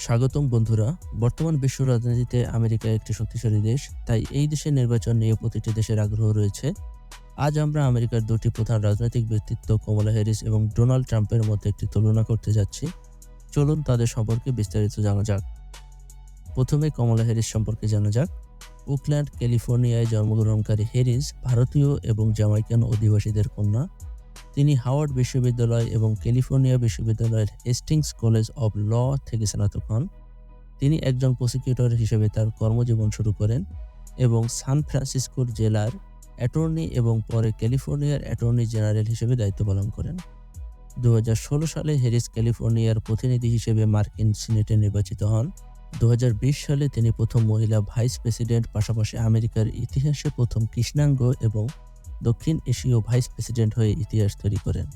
স্বাগতম বন্ধুরা। বর্তমান বিশ্ব রাজনীতিতে আমেরিকা একটি শক্তিশালী দেশ, তাই এই দেশের নির্বাচন নিয়ে প্রতিটি দেশের আগ্রহ রয়েছে। আজ আমরা আমেরিকার দুটি প্রধান রাজনৈতিক ব্যক্তিত্ব কমলা হ্যারিস এবং ডোনাল্ড ট্রাম্পের মধ্যে একটি তুলনা করতে যাচ্ছি। চলুন তাদের সম্পর্কে বিস্তারিত জানা যাক। প্রথমে কমলা হ্যারিস সম্পর্কে জানা যাক। ওকল্যান্ড, ক্যালিফোর্নিয়ায় জন্মগ্রহণকারী হ্যারিস ভারতীয় এবং জামাইকান অধিবাসীদের কন্যা। তিনি হাওয়ার্ড বিশ্ববিদ্যালয় এবং ক্যালিফোর্নিয়া বিশ্ববিদ্যালয়ের হেস্টিংস কলেজ অব ল থেকে স্নাতক হন। তিনি একজন প্রসিকিউটর হিসেবে তার কর্মজীবন শুরু করেন এবং সান ফ্রান্সিসকোর জেলার অ্যাটর্নি এবং পরে ক্যালিফোর্নিয়ার অ্যাটর্নি জেনারেল হিসেবে দায়িত্ব পালন করেন। 2016 সালে হ্যারিস ক্যালিফোর্নিয়ার প্রতিনিধি হিসেবে মার্কিন সিনেটে নির্বাচিত হন। 2020 সালে তিনি প্রথম মহিলা ভাইস প্রেসিডেন্ট, পাশাপাশি আমেরিকার ইতিহাসে প্রথম কৃষ্ণাঙ্গ এবং দক্ষিণ এশীয় ভাইস প্রেসিডেন্ট হয়ে ইতিহাস তৈরি করেন।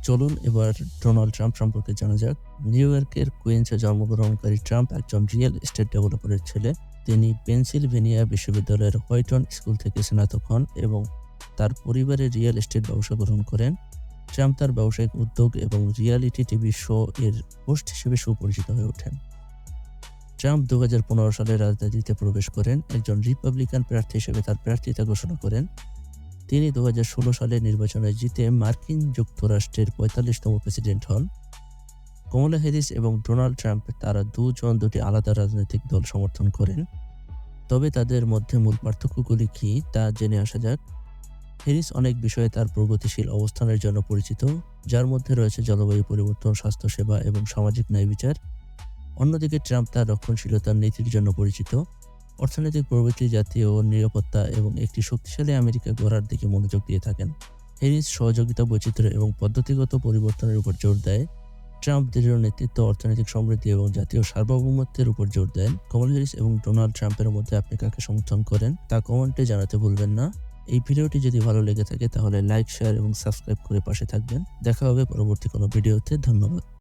চলুন এবার ডোনাল্ড ট্রাম্প সম্পর্কে জানা যাক। নিউ ইয়র্কের কুইন্সে জন্মগ্রহণকারী ট্রাম্প একজন রিয়েল এস্টেট ডেভেলপারের ছেলে। তিনি পেনসিলভেনিয়া বিশ্ববিদ্যালয়ের হোয়াইটন স্কুল থেকে স্নাতক হন এবং তার পরিবারের রিয়েল এস্টেট ব্যবসা গ্রহণ করেন। ট্রাম্প তার ব্যবসায়িক উদ্যোগ এবং রিয়ালিটি টিভি শো এর হোস্ট হিসেবে সুপরিচিত হয়ে ওঠেন। ট্রাম্প 2015 সালে রাজনীতিতে প্রবেশ করেন। একজন রিপাবলিকান প্রার্থী হিসেবে তার প্রার্থিতা ঘোষণা করেন। তিনি 2016 সালের নির্বাচনে জিতে মার্কিন যুক্তরাষ্ট্রের 45তম প্রেসিডেন্ট হন। কমলা হ্যারিস এবং ডোনাল্ড ট্রাম্প তারা দুজন দুটি আলাদা রাজনৈতিক দল সমর্থন করেন, তবে তাদের মধ্যে মূল পার্থক্যগুলি কী তা জেনে আসা যাক। হ্যারিস অনেক বিষয়ে তার প্রগতিশীল অবস্থানের জন্য পরিচিত, যার মধ্যে রয়েছে জলবায়ু পরিবর্তন, স্বাস্থ্যসেবা এবং সামাজিক ন্যায় বিচার। অন্যদিকে ট্রাম্প তার রক্ষণশীলতার নীতির জন্য পরিচিত, অর্থনৈতিক প্রবৃদ্ধি, জাতীয় নিরাপত্তা এবং একটি শক্তিশালী আমেরিকা গড়ার দিকে মনোযোগ দিয়ে থাকেন। হ্যারিস সহযোগিতা, বৈচিত্র্য এবং পদ্ধতিগত পরিবর্তনের উপর জোর দেয়। ট্রাম্প দৃঢ় নেতৃত্ব, অর্থনৈতিক সমৃদ্ধি এবং জাতীয় সার্বভৌমত্বের উপর জোর দেন। কমলা হ্যারিস এবং ডোনাল্ড ট্রাম্পের মধ্যে আপনি কাকে সমর্থন করেন তা কমেন্টে জানাতে ভুলবেন না। এই ভিডিওটি যদি ভালো লেগে থাকে তাহলে লাইক, শেয়ার এবং সাবস্ক্রাইব করে পাশে থাকবেন। দেখা হবে পরবর্তী কোনো ভিডিওতে। ধন্যবাদ।